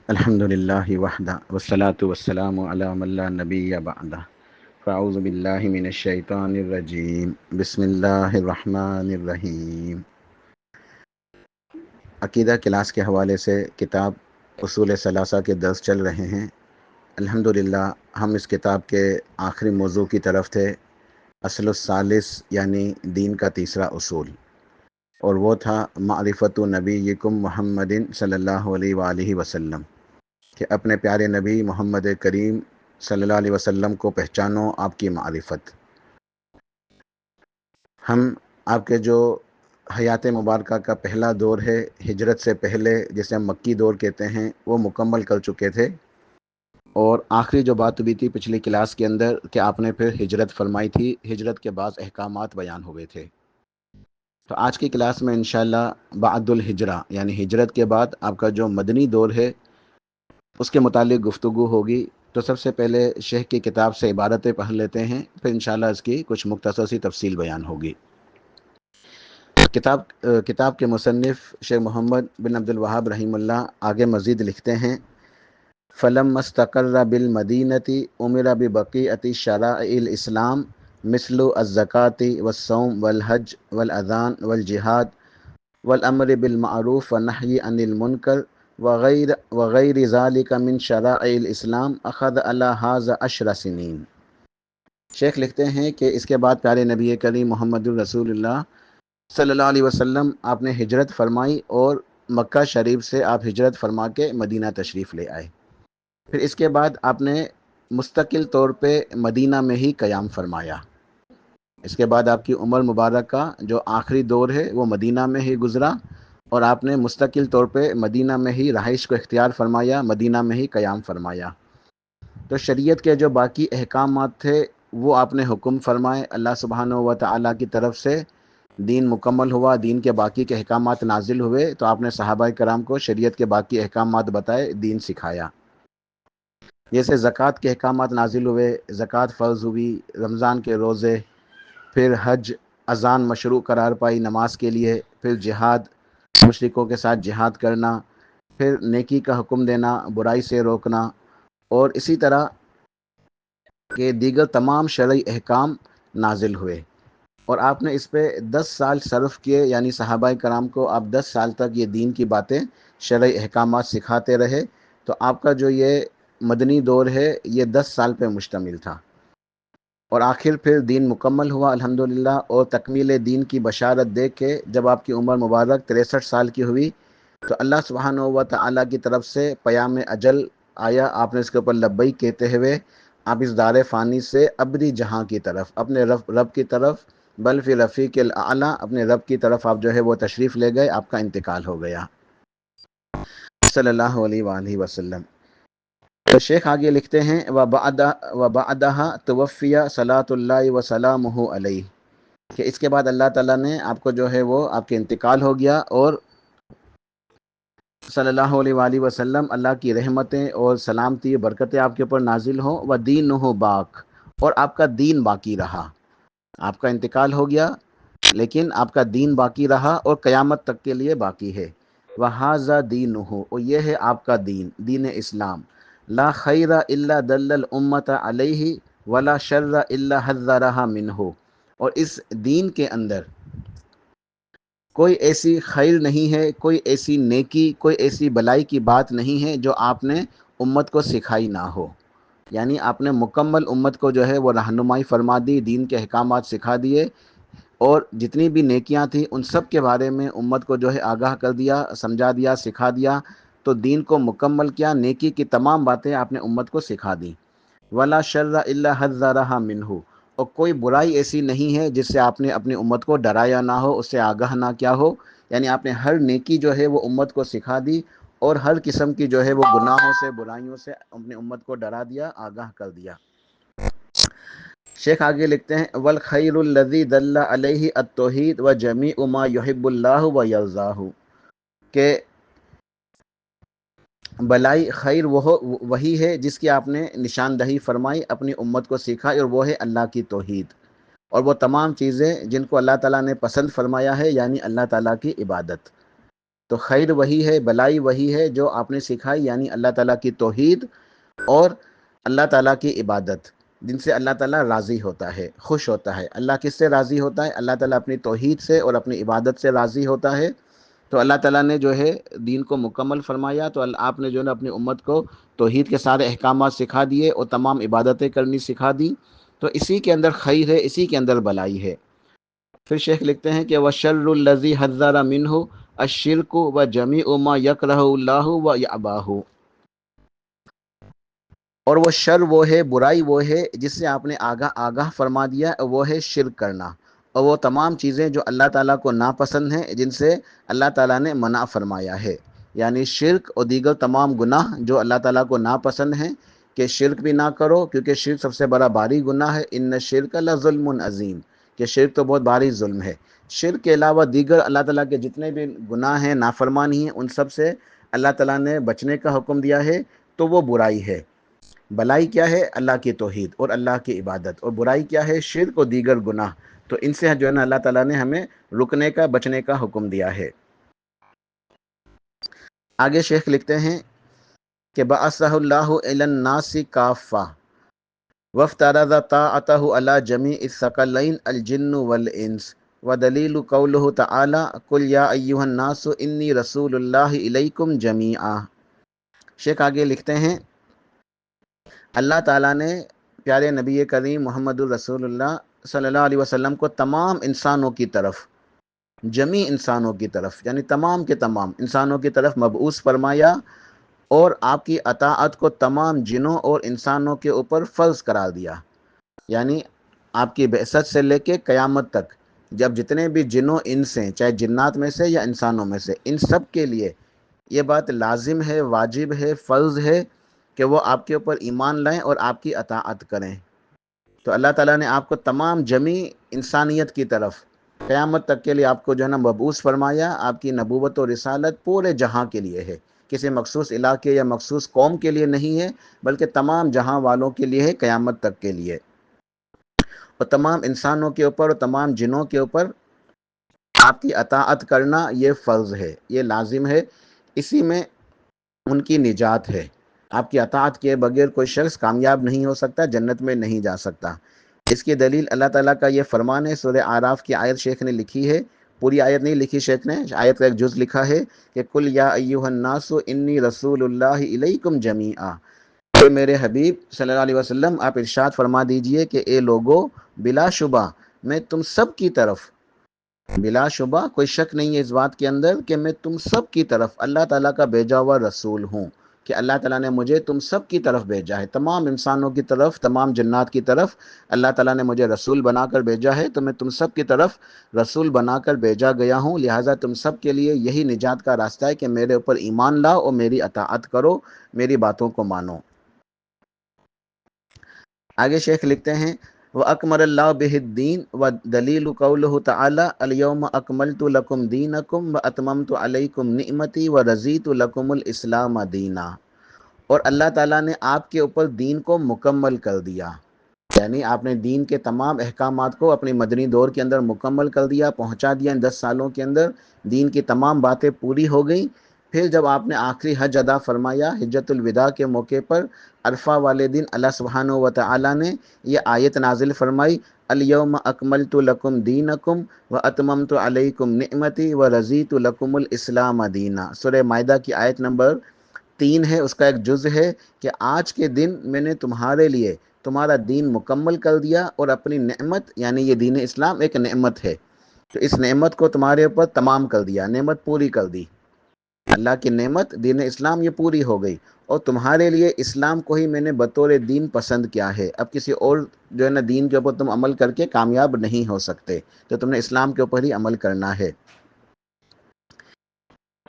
الحمد للہ وحدہ والصلاة والسلام علی من لا نبی بعدہ فاعوذ باللہ من الشیطان الرجیم بسم اللہ الرحمن الرحیم۔ عقیدہ کلاس کے حوالے سے کتاب اصول ثلاثہ کے درس چل رہے ہیں۔ الحمدللہ ہم اس کتاب کے آخری موضوع کی طرف تھے، اصل الثالث یعنی دین کا تیسرا اصول، اور وہ تھا معرفت نبیکم محمد صلی اللہ علیہ وآلہ وسلم، کہ اپنے پیارے نبی محمد کریم صلی اللہ علیہ وسلم کو پہچانو، آپ کی معرفت۔ ہم آپ کے جو حیات مبارکہ کا پہلا دور ہے، ہجرت سے پہلے، جسے ہم مکی دور کہتے ہیں، وہ مکمل کر چکے تھے، اور آخری جو بات بھی تھی پچھلی کلاس کے اندر کہ آپ نے پھر ہجرت فرمائی تھی، ہجرت کے بعض احکامات بیان ہوئے تھے۔ تو آج کی کلاس میں انشاءاللہ بعد الہجرہ یعنی ہجرت کے بعد آپ کا جو مدنی دور ہے اس کے متعلق گفتگو ہوگی۔ تو سب سے پہلے شیخ کی کتاب سے عبارتیں پڑھ لیتے ہیں، پھر انشاءاللہ اس کی کچھ مختصر سی تفصیل بیان ہوگی۔ کتاب کے مصنف شیخ محمد بن عبد الوہاب رحمہ اللہ آگے مزید لکھتے ہیں، فلم مستقر بالمدینۃ امر ببقیۃ شرائع الاسلام مثل الزکوٰۃ والصوم والحج والاذان والجہاد والامر بالمعروف والنہی عن المنکر وغیر ذالک من شرائع الاسلام اخذ علی ھذا 10 سنین۔ شیخ لکھتے ہیں کہ اس کے بعد پیارے نبی کریم محمد الرسول اللہ صلی اللہ علیہ وسلم آپ نے ہجرت فرمائی، اور مکہ شریف سے آپ ہجرت فرما کے مدینہ تشریف لے آئے۔ پھر اس کے بعد آپ نے مستقل طور پہ مدینہ میں ہی قیام فرمایا۔ اس کے بعد آپ کی عمر مبارک کا جو آخری دور ہے وہ مدینہ میں ہی گزرا، اور آپ نے مستقل طور پہ مدینہ میں ہی رہائش کو اختیار فرمایا، مدینہ میں ہی قیام فرمایا۔ تو شریعت کے جو باقی احکامات تھے وہ آپ نے حکم فرمائے، اللہ سبحانہ و تعالیٰ کی طرف سے دین مکمل ہوا، دین کے باقی کے احکامات نازل ہوئے، تو آپ نے صحابہ کرام کو شریعت کے باقی احکامات بتائے، دین سکھایا۔ جیسے زکوٰۃ کے احکامات نازل ہوئے، زکوٰۃ فرض ہوئی، رمضان کے روزے، پھر حج، اذان مشروع قرار پائی نماز کے لیے، پھر جہاد، مشرکوں کے ساتھ جہاد کرنا، پھر نیکی کا حکم دینا، برائی سے روکنا، اور اسی طرح کے دیگر تمام شرعی احکام نازل ہوئے، اور آپ نے اس پہ 10 سال صرف کیے، یعنی صحابہ کرام کو آپ 10 سال تک یہ دین کی باتیں، شرعی احکامات سکھاتے رہے۔ تو آپ کا جو یہ مدنی دور ہے یہ 10 سال پہ مشتمل تھا، اور آخر پھر دین مکمل ہوا الحمدللہ، اور تکمیل دین کی بشارت دیکھ کے جب آپ کی عمر مبارک 63 سال کی ہوئی تو اللہ سبحانہ و تعالیٰ کی طرف سے پیام اجل آیا۔ آپ نے اس کے اوپر لبیک کہتے ہوئے آپ اس دار فانی سے ابری جہاں کی طرف، اپنے رب کی طرف، بل فی رفیق الاعلیٰ، اپنے رب کی طرف آپ جو ہے وہ تشریف لے گئے، آپ کا انتقال ہو گیا صلی اللہ علیہ وآلہ وسلم۔ تو شیخ آگے لکھتے ہیں، وَبَعْدَهَا تُوَفِّيَ صلاۃ اللہ وسلامہ علیہ، کہ اس کے بعد اللہ تعالیٰ نے آپ کو جو ہے وہ آپ کے انتقال ہو گیا، اور صلی اللہ علیہ وآلہ وسلم اللہ کی رحمتیں اور سلامتی برکتیں آپ کے اوپر نازل ہوں، وَدِینُهُ باق، اور آپ کا دین باقی رہا۔ آپ کا انتقال ہو گیا لیکن آپ کا دین باقی رہا، اور قیامت تک کے لیے باقی ہے۔ وَهَذَا دِینُهُ، اور یہ ہے آپ کا دین، دین اسلام، لا خیر الا دل الامت علیہ ولا شر الا حذرها منہ، اور اس دین کے اندر کوئی ایسی خیر نہیں ہے، کوئی ایسی نیکی، کوئی ایسی بلائی کی بات نہیں ہے جو آپ نے امت کو سکھائی نہ ہو۔ یعنی آپ نے مکمل امت کو جو ہے وہ رہنمائی فرما دی، دین کے احکامات سکھا دیے، اور جتنی بھی نیکیاں تھیں ان سب کے بارے میں امت کو جو ہے آگاہ کر دیا، سمجھا دیا، سکھا دیا، تو دین کو مکمل کیا، نیکی کی تمام باتیں آپ نے امت کو سکھا دیں۔ ولا شر الا حذرها منہ، اور کوئی برائی ایسی نہیں ہے جس سے آپ نے اپنی امت کو ڈرایا نہ ہو، اس سے آگاہ نہ کیا ہو۔ یعنی آپ نے ہر نیکی جو ہے وہ امت کو سکھا دی، اور ہر قسم کی جو ہے وہ گناہوں سے، برائیوں سے اپنی امت کو ڈرا دیا، آگاہ کر دیا۔ شیخ آگے لکھتے ہیں، والخیر الذی دل علیہ التوحید وجمیع ما یحب اللہ ویرضاہ، کہ بلائی خیر وہی ہے جس کی آپ نے نشاندہی فرمائی، اپنی امت کو سکھائی، اور وہ ہے اللہ کی توحید، اور وہ تمام چیزیں جن کو اللہ تعالیٰ نے پسند فرمایا ہے، یعنی اللہ تعالیٰ کی عبادت۔ تو خیر وہی ہے، بلائی وہی ہے جو آپ نے سکھائی، یعنی اللہ تعالیٰ کی توحید اور اللہ تعالیٰ کی عبادت، جن سے اللہ تعالیٰ راضی ہوتا ہے، خوش ہوتا ہے۔ اللہ کس سے راضی ہوتا ہے؟ اللہ تعالیٰ اپنی توحید سے اور اپنی عبادت سے راضی ہوتا ہے۔ تو اللہ تعالیٰ نے جو ہے دین کو مکمل فرمایا، تو آپ نے جو ہے اپنی امت کو توحید کے سارے احکامات سکھا دیے اور تمام عبادتیں کرنی سکھا دی، تو اسی کے اندر خیر ہے، اسی کے اندر بلائی ہے۔ پھر شیخ لکھتے ہیں کہ وَشَرُّ الَّذِي حَذَّرَ مِنْهُ الشِّرْكُ وَجَمِيعُ مَا يَكْرَهُ اللَّهُ وَيَأْبَاهُ، اور وہ شر وہ ہے، برائی وہ ہے جس سے آپ نے آگاہ فرما دیا، وہ ہے شرک کرنا، اور وہ تمام چیزیں جو اللہ تعالیٰ کو ناپسند ہیں، جن سے اللہ تعالیٰ نے منع فرمایا ہے، یعنی شرک اور دیگر تمام گناہ جو اللہ تعالیٰ کو ناپسند ہیں، کہ شرک بھی نہ کرو، کیونکہ شرک سب سے بڑا بھاری گناہ ہے۔ ان الشرک لظلم عظیم، کہ شرک تو بہت بھاری ظلم ہے۔ شرک کے علاوہ دیگر اللہ تعالیٰ کے جتنے بھی گناہ ہیں، نافرمانی ہیں، ان سب سے اللہ تعالیٰ نے بچنے کا حکم دیا ہے، تو وہ برائی ہے۔ بلائی کیا ہے؟ اللہ کی توحید اور اللہ کی عبادت، اور برائی کیا ہے؟ شرک اور دیگر گناہ۔ تو ان سے جو ہے نا اللہ تعالیٰ نے ہمیں رکنے کا، بچنے کا حکم دیا ہے۔ آگے شیخ لکھتے ہیں کہ بَعَثَهُ اللَّهُ إِلَى النَّاسِ كَافَّةً وَافْتَرَضَ طَاعَتَهُ عَلَى جَمِيعِ الثَّقَلَيْنِ الْجِنُّ وَالْإِنسُ، وَدَلِيلُ قَوْلُهُ تَعَالَى قُلْ يَا أَيُّهَا النَّاسُ إِنِّي رَسُولُ اللَّهِ إِلَيْكُمْ جَمِيعًا۔ شیخ آگے لکھتے ہیں اللہ تعالیٰ نے پیارے نبی کریم محمد الرسول اللہ صلی اللہ علیہ وسلم کو تمام انسانوں کی طرف، جمی انسانوں کی طرف، یعنی تمام کے تمام انسانوں کی طرف مبعوث فرمایا، اور آپ کی اطاعت کو تمام جنوں اور انسانوں کے اوپر فرض قرار دیا۔ یعنی آپ کی بعثت سے لے کے قیامت تک جب جتنے بھی جنوں انس ہیں، چاہے جنات میں سے یا انسانوں میں سے، ان سب کے لیے یہ بات لازم ہے، واجب ہے، فرض ہے کہ وہ آپ کے اوپر ایمان لائیں اور آپ کی اطاعت کریں۔ تو اللہ تعالیٰ نے آپ کو تمام جمی انسانیت کی طرف قیامت تک کے لیے آپ کو جو ہے نا مبعوث فرمایا۔ آپ کی نبوت و رسالت پورے جہاں کے لیے ہے، کسی مخصوص علاقے یا مخصوص قوم کے لیے نہیں ہے، بلکہ تمام جہاں والوں کے لیے ہے، قیامت تک کے لیے۔ اور تمام انسانوں کے اوپر اور تمام جنوں کے اوپر آپ کی اطاعت کرنا یہ فرض ہے، یہ لازم ہے، اسی میں ان کی نجات ہے۔ آپ کی اطاعت کے بغیر کوئی شخص کامیاب نہیں ہو سکتا، جنت میں نہیں جا سکتا۔ اس کی دلیل اللہ تعالیٰ کا یہ فرمان ہے، سورہ اعراف کی آیت شیخ نے لکھی ہے، پوری آیت نہیں لکھی شیخ نے، آیت کا ایک جز لکھا ہے کہ قُلْ يَا أَيُّهَا النَّاسُ إِنِّي رَسُولُ اللَّهِ إِلَيْكُمْ جَمِيعًا، کہ میرے حبیب صلی اللہ علیہ وسلم آپ ارشاد فرما دیجئے کہ اے لوگو، بلا شبہ میں تم سب کی طرف، بلا شبہ کوئی شک نہیں ہے اس بات کے اندر کہ میں تم سب کی طرف اللہ تعالیٰ کا بھیجا ہوا رسول ہوں، کہ اللہ تعالیٰ نے مجھے تم سب کی طرف بھیجا ہے، تمام انسانوں کی طرف، تمام جنات کی طرف اللہ تعالیٰ نے مجھے رسول بنا کر بھیجا ہے، تو میں تم سب کی طرف رسول بنا کر بھیجا گیا ہوں، لہٰذا تم سب کے لیے یہی نجات کا راستہ ہے کہ میرے اوپر ایمان لاؤ اور میری اطاعت کرو، میری باتوں کو مانو۔ آگے شیخ لکھتے ہیں وَأَكْمَلَ اللَّهُ بِهِ الدِّينَ وَدَلِيلُ قَوْلُهُ تَعَالَى الْيَوْمَ أَكْمَلْتُ لَكُمْ دِينَكُمْ وَأَتْمَمْتُ عَلَيْكُمْ نِعْمَتِي وَرَضِيتُ لَكُمُ الْإِسْلَامَ دِينًا، اور اللہ تعالیٰ نے آپ کے اوپر دین کو مکمل کر دیا، یعنی آپ نے دین کے تمام احکامات کو اپنی مدنی دور کے اندر مکمل کر دیا، پہنچا دیا، ان 10 سالوں کے اندر دین کی تمام باتیں پوری ہو گئیں۔ پھر جب آپ نے آخری حج ادا فرمایا حجۃ الوداع کے موقع پر، عرفہ والے دن اللہ سبحانہ و تعالیٰ نے یہ آیت نازل فرمائی الیوم اکملت لکم دینکم واتممت علیکم نعمتی ورضیت لکم الاسلام دینا۔ سورہ مائدہ کی آیت نمبر 3 ہے، اس کا ایک جز ہے کہ آج کے دن میں نے تمہارے لیے تمہارا دین مکمل کر دیا، اور اپنی نعمت، یعنی یہ دین اسلام ایک نعمت ہے، تو اس نعمت کو تمہارے اوپر تمام کر دیا، نعمت پوری کر دی، اللہ کی نعمت دین اسلام یہ پوری ہو گئی، اور تمہارے لیے اسلام کو ہی میں نے بطور دین پسند کیا ہے۔ اب کسی اور جو ہے نا دین کے اوپر تم عمل کر کے کامیاب نہیں ہو سکتے، تو تم نے اسلام کے اوپر ہی عمل کرنا ہے۔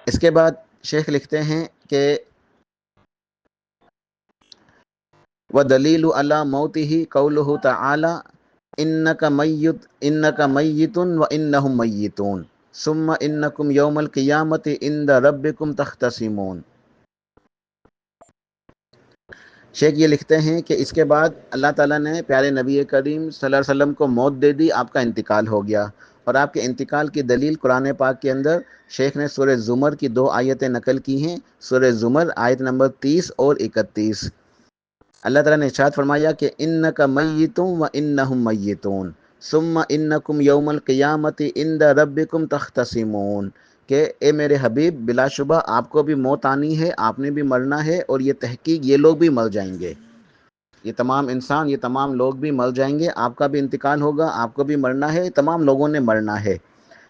اس کے بعد شیخ لکھتے ہیں کہ وَدَلِيلُ عَلَى مَوْتِهِ قَوْلُهُ تَعَالَى إِنَّكَ مَيِّتٌ وَإِنَّهُمْ مَيِّتُونَ ثُمَّ إِنَّكُمْ يَوْمَ الْقِيَامَةِ عِنْدَ رَبِّكُمْ تَخْتَصِمُونَ۔ شیخ یہ لکھتے ہیں کہ اس کے بعد اللہ تعالیٰ نے پیارے نبی کریم صلی اللہ علیہ وسلم کو موت دے دی، آپ کا انتقال ہو گیا، اور آپ کے انتقال کی دلیل قرآن پاک کے اندر شیخ نے سورہ زمر کی 2 آیتیں نقل کی ہیں، سورہ زمر آیت نمبر 30 اور 31۔ اللہ تعالیٰ نے ارشاد فرمایا کہ انک میت و انہم میتون ثم انکم یوم القیامت عند ربکم تختصمون، کہ اے میرے حبیب بلا شبہ آپ کو بھی موت آنی ہے، آپ نے بھی مرنا ہے، اور یہ تحقیق یہ لوگ بھی مر جائیں گے، یہ تمام انسان، یہ تمام لوگ بھی مر جائیں گے، آپ کا بھی انتقال ہوگا، آپ کو بھی مرنا ہے، تمام لوگوں نے مرنا ہے۔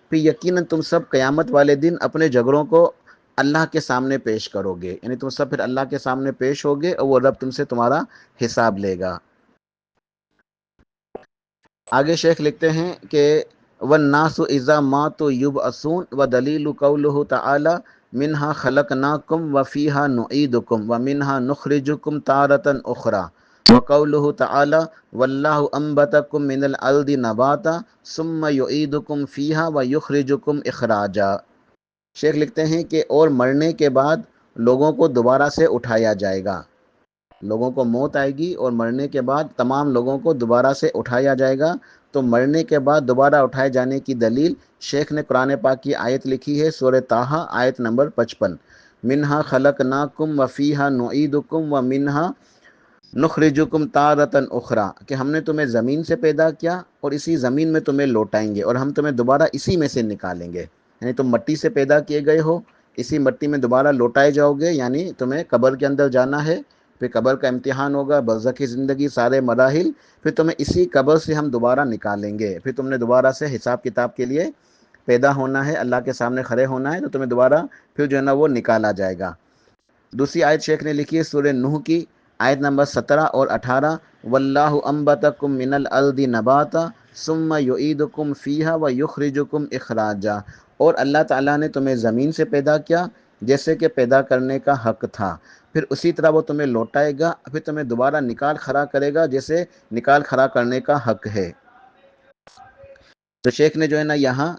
پھر یقیناً تم سب قیامت والے دن اپنے جھگڑوں کو اللہ کے سامنے پیش کرو گے، یعنی تم سب پھر اللہ کے سامنے پیش ہوگے اور وہ رب تم سے تمہارا حساب لے گا۔ آگے شیخ لکھتے ہیں کہ وَالنَّاسُ إِذَا مَاتُوا يُبْعَثُونَ وَدَلِيلُ قَوْلُهُ تَعَالَى مِنْهَا خَلَقْنَاكُمْ وَفِيهَا نُعِيدُكُمْ وَمِنْهَا نُخْرِجُكُمْ تَارَةً أُخْرَى وَقَوْلُهُ تَعَالَى وَاللَّهُ أَنبَتَكُم مِّنَ الْأَرْضِ نَبَاتًا ثُمَّ يُعِيدُكُم فِيهَا وَيُخْرِجُكُم إِخْرَاجًا۔ شیخ لکھتے ہیں کہ اور مرنے کے بعد لوگوں کو دوبارہ سے اٹھایا جائے گا، لوگوں کو موت آئے گی اور مرنے کے بعد تمام لوگوں کو دوبارہ سے اٹھایا جائے گا۔ تو مرنے کے بعد دوبارہ اٹھائے جانے کی دلیل شیخ نے قرآن پاک کی آیت لکھی ہے، سورہ طٰہٰ آیت نمبر 55، منہا خلقناکم وفیہا نعیدکم ومنہا نخرجکم تارۃ اخری، کہ ہم نے تمہیں زمین سے پیدا کیا اور اسی زمین میں تمہیں لوٹائیں گے اور ہم تمہیں دوبارہ اسی میں سے نکالیں گے، یعنی تم مٹی سے پیدا کیے گئے ہو، اسی مٹی میں دوبارہ لوٹائے جاؤ گے، یعنی تمہیں قبر کے اندر جانا ہے، پھر قبر کا امتحان ہوگا، برزخی زندگی، سارے مراحل، پھر تمہیں اسی قبر سے ہم دوبارہ نکالیں گے، پھر تم نے دوبارہ سے حساب کتاب کے لیے پیدا ہونا ہے، اللہ کے سامنے کھڑے ہونا ہے، تو تمہیں دوبارہ پھر جو ہے نا وہ نکالا جائے گا۔ دوسری آیت شیخ نے لکھی ہے سورہ نوح کی آیت نمبر 17 اور 18، واللہ انبتکم من الارض نباتا ثم یعیدکم فیہا ویخرجکم اخراجا، اور اللہ تعالیٰ نے تمہیں زمین سے پیدا کیا جیسے کہ پیدا کرنے کا حق تھا، پھر اسی طرح وہ تمہیں لوٹائے گا، پھر تمہیں دوبارہ نکال کھڑا کرے گا جیسے نکال کھڑا کرنے کا حق ہے۔ تو شیخ نے جو ہے نا یہاں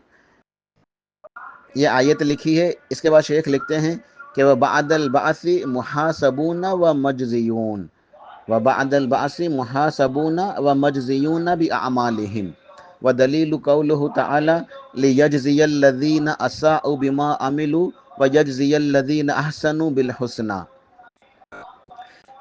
یہ آیت لکھی ہے۔ اس کے بعد شیخ لکھتے ہیں کہ وَبَعْدَ الْبَعْثِ مُحَاسَبُونَ وَمَجْزِيُونَ وَبَعْدَ الْبَعْثِ مُحَاسَبُونَ وَمَجْزِيُونَ بِأَعْمَالِهِمْ وَدَلِيلُ قَوْلُهُ تَعَالَى لِيَجْزِيَ الَّذِينَ أَسَاءُوا بِمَا عَمِلُوا وَيَجْزِيَ الَّذِينَ أَحْسَنُوا بِالْحُسْنَى،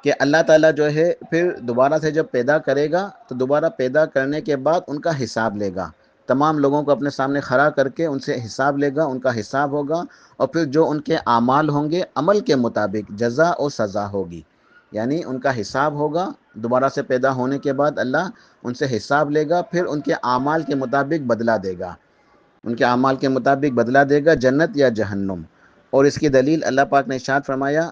کہ اللہ تعالیٰ جو ہے پھر دوبارہ سے جب پیدا کرے گا تو دوبارہ پیدا کرنے کے بعد ان کا حساب لے گا، تمام لوگوں کو اپنے سامنے کھڑا کر کے ان سے حساب لے گا، ان کا حساب ہوگا، اور پھر جو ان کے اعمال ہوں گے عمل کے مطابق جزا اور سزا ہوگی، یعنی ان کا حساب ہوگا دوبارہ سے پیدا ہونے کے بعد، اللہ ان سے حساب لے گا، پھر ان کے اعمال کے مطابق بدلہ دے گا، ان کے اعمال کے مطابق بدلہ دے گا، جنت یا جہنم۔ اور اس کی دلیل اللہ پاک نے ارشاد فرمایا،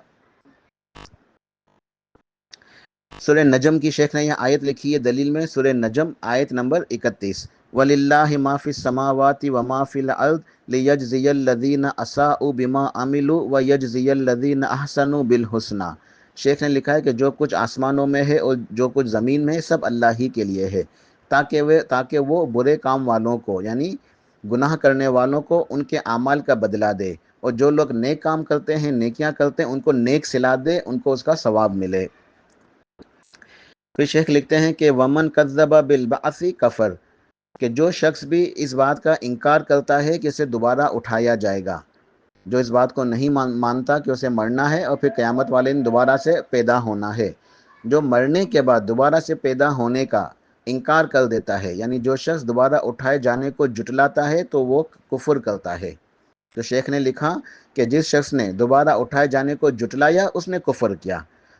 سورہ نجم کی شیخ نے یہاں آیت لکھی ہے دلیل میں، سورہ نجم آیت نمبر 31، وَلِلَّهِ مَا فِي السَّمَاوَاتِ وَمَا فِي الْأَرْضِ لِيَجْزِيَ الَّذِينَ أَسَاءُوا بِمَا عَمِلُوا وَيَجْزِيَ الَّذِينَ أَحْسَنُوا بِالْحُسْنَى، شیخ نے لکھا ہے کہ جو کچھ آسمانوں میں ہے اور جو کچھ زمین میں ہے سب اللہ ہی کے لیے ہے، تاکہ وہ برے کام والوں کو، یعنی گناہ کرنے والوں کو ان کے اعمال کا بدلہ دے، اور جو لوگ نیک کام کرتے ہیں، نیکیاں کرتے ہیں، ان کو نیک صلہ دے، ان کو اس کا ثواب ملے۔ پھر شیخ لکھتے ہیں کہ ومن کذب بالبعث کفر، کہ جو شخص بھی اس بات کا انکار کرتا ہے کہ اسے دوبارہ اٹھایا جائے گا، جو اس بات کو نہیں مانتا کہ اسے مرنا ہے اور پھر قیامت والے دن دوبارہ سے پیدا ہونا ہے، جو مرنے کے بعد دوبارہ سے پیدا ہونے کا انکار کر دیتا ہے، یعنی جو شخص دوبارہ اٹھائے جانے کو جھٹلاتا ہے تو وہ کفر کرتا ہے۔ تو شیخ نے لکھا کہ جس شخص نے دوبارہ اٹھائے جانے کو جھٹلایا اس نے کفر کیا۔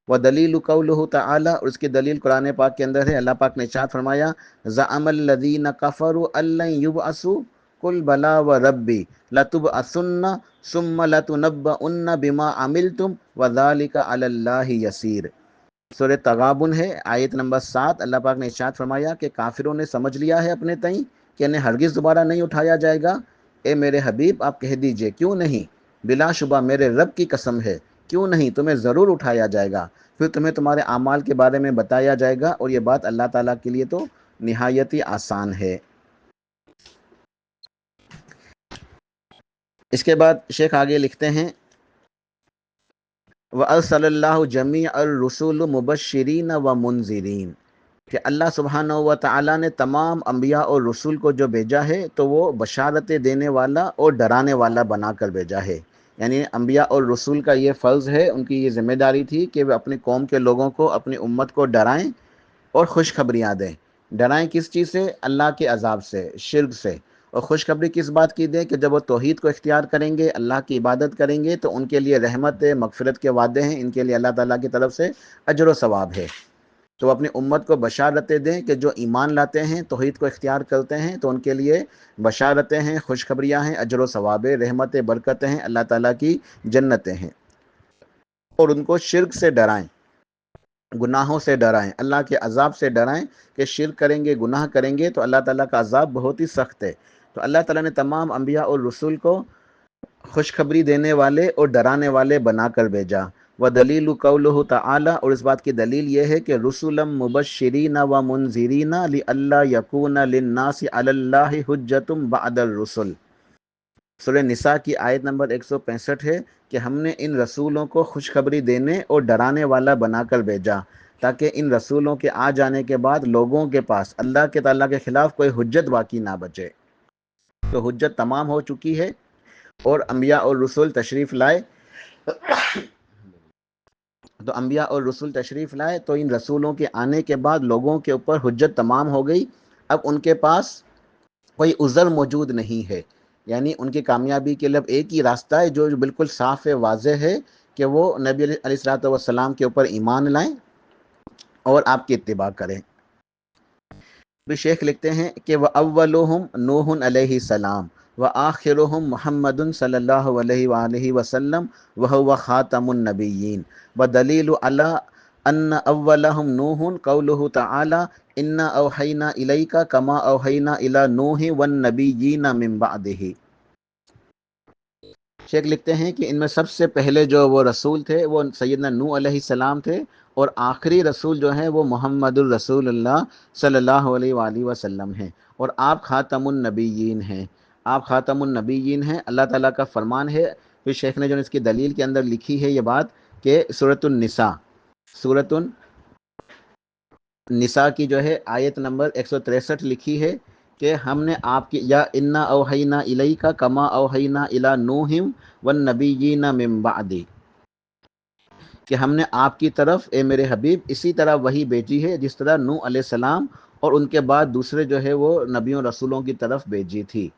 وَدَلِيلُ قَوْلُهُ تَعَالَى، اور اس کی دلیل قرآن پاک کے اندر ہے، اللہ پاک نے ارشاد فرمایا زَعَمَ الَّذِينَ كَفَرُوا أَن لَّن يُبْعَثُوا قُلْ بَلَىٰ وَرَبِّي لَتُبْعَثُنَّ ثُمَّ لَتُنَبَّؤُنَّ بِمَا عَمِلْتُمْ وَذَٰلِكَ عَلَى اللَّهِ يَسِيرٌ۔ سورہ تغابن ہے آیت نمبر 7، اللہ پاک نے ارشاد فرمایا کہ کافروں نے سمجھ لیا ہے اپنے تئیں کہ انہیں ہرگز دوبارہ نہیں اٹھایا جائے گا، اے میرے حبیب آپ کہہ دیجئے کیوں نہیں، بلا شبہ میرے رب کی قسم ہے کیوں نہیں، تمہیں ضرور اٹھایا جائے گا، پھر تمہیں تمہارے اعمال کے بارے میں بتایا جائے گا، اور یہ بات اللہ تعالیٰ کے لیے تو نہایت ہی آسان ہے۔ اس کے بعد شیخ آگے لکھتے ہیں وَأَرْسَلَ اللَّهُ جَمِيعَ الرُّسُلَ مُبَشِّرِينَ وَمُنذِرِينَ، کہ اللہ سبحانہ و تعالیٰ نے تمام انبیاء اور رسول کو جو بھیجا ہے تو وہ بشارتیں دینے والا اور ڈرانے والا بنا کر بھیجا ہے۔ یعنی انبیاء اور رسول کا یہ فرض ہے، ان کی یہ ذمہ داری تھی کہ وہ اپنی قوم کے لوگوں کو، اپنی امت کو ڈرائیں اور خوشخبریاں دیں۔ ڈرائیں کس چیز سے؟ اللہ کے عذاب سے، شرک سے۔ اور خوشخبری کس بات کی دیں؟ کہ جب وہ توحید کو اختیار کریں گے، اللہ کی عبادت کریں گے، تو ان کے لیے رحمت ہے، مغفرت کے وعدے ہیں، ان کے لیے اللہ تعالیٰ کی طرف سے اجر و ثواب ہے۔ تو اپنی امت کو بشارتیں دیں کہ جو ایمان لاتے ہیں، توحید کو اختیار کرتے ہیں، تو ان کے لیے بشارتیں ہیں، خوشخبریاں ہیں، اجر و ثواب ہے، رحمتیں، برکتیں ہیں، اللہ تعالیٰ کی جنتیں ہیں۔ اور ان کو شرک سے ڈرائیں، گناہوں سے ڈرائیں، اللہ کے عذاب سے ڈرائیں کہ شرک کریں گے، گناہ کریں گے تو اللہ تعالیٰ کا عذاب بہت ہی سخت ہے۔ تو اللہ تعالیٰ نے تمام انبیاء اور رسول کو خوشخبری دینے والے اور ڈرانے والے بنا کر بھیجا۔ وَدَلِيلُ قَوْلُهُ تعالیٰ، اور اس بات کی دلیل یہ ہے کہ رُسُلًا مُبَشِّرِينَ وَمُنذِرِينَ لِئَلَّا يَكُونَ لِلنَّاسِ عَلَى اللَّهِ حُجَّةٌ بَعْدَ الرُّسُلِ۔ سورہ نساء کی آیت نمبر 165 ہے کہ ہم نے ان رسولوں کو خوشخبری دینے اور ڈرانے والا بنا کر بھیجا، تاکہ ان رسولوں کے آ جانے کے بعد لوگوں کے پاس اللہ کے تعالیٰ کے خلاف کوئی حجت باقی نہ بچے۔ تو حجت تمام ہو چکی ہے اور انبیاء اور رسول تشریف لائے۔ تو انبیاء اور رسول تشریف لائے تو ان رسولوں کے آنے کے بعد لوگوں کے اوپر حجت تمام ہو گئی۔ اب ان کے پاس کوئی عذر موجود نہیں ہے، یعنی ان کی کامیابی کے لیے اب ایک ہی راستہ ہے جو بالکل صاف ہے، واضح ہے، کہ وہ نبی علیہ الصلوۃ والسلام کے اوپر ایمان لائیں اور آپ کی اتباع کریں۔ بھی شیخ لکھتے ہیں کہ وَأَوَّلُهُمْ نُوحٌ علیہ السلام وَآخِرُهُمْ محمد صلی اللہ علیہ وآلہ وسلم وَهُوَ خاتم النبیین۔ وَدَلِيلُ عَلَىٰ أَنَّ أَوَّلَهُمْ نُوحٌ قَوْلُهُ تَعَالَىٰ إِنَّا أَوْحَيْنَا إِلَيْكَ كَمَا أَوْحَيْنَا إِلَىٰ نُوحٍ وَالنَّبِيِّينَ مِن بَعْدِهِ۔ شیخ لکھتے ہیں کہ ان میں سب سے پہلے جو وہ رسول تھے وہ سیدنا نوح علیہ السلام تھے، اور آخری رسول جو ہیں وہ محمد الرسول اللہ صلی اللہ علیہ وآلہ وسلم ہیں، اور آپ خاتم النبیین ہیں۔ آپ خاتم النبیین ہیں۔ اللہ تعالیٰ کا فرمان ہے۔ پھر شیخ نے جو اس کی دلیل کے اندر لکھی ہے یہ بات کہ سورۃ النساء کی جو ہے آیت نمبر 163 لکھی ہے کہ ہم نے آپ کی یا انا اوحینا الیک کما اوحینا الی نوح والنبیین من بعد، کہ ہم نے آپ کی طرف اے میرے حبیب اسی طرح وحی بھیجی ہے جس طرح نوح علیہ السلام اور ان کے بعد دوسرے جو ہے وہ نبیوں رسولوں کی طرف بھیجی تھی۔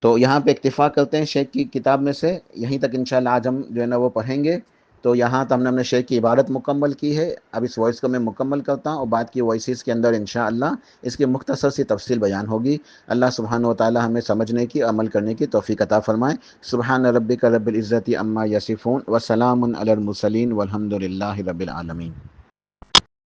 تو یہاں پہ اکتفا کرتے ہیں شیخ کی کتاب میں سے، یہیں تک انشاءاللہ آج ہم جو ہے نا وہ پڑھیں گے۔ تو یہاں تو ہم نے اپنے شیخ کی عبارت مکمل کی ہے۔ اب اس وائس کو میں مکمل کرتا ہوں اور بعد کی وائسز کے اندر انشاءاللہ اس کی مختصر سی تفصیل بیان ہوگی۔ اللہ سبحانہ و تعالی ہمیں سمجھنے کی، عمل کرنے کی توفیق عطا فرمائے۔ سبحان ربک رب العزت عما یصفون وسلام علی المرسلین والحمد للہ رب العالمین۔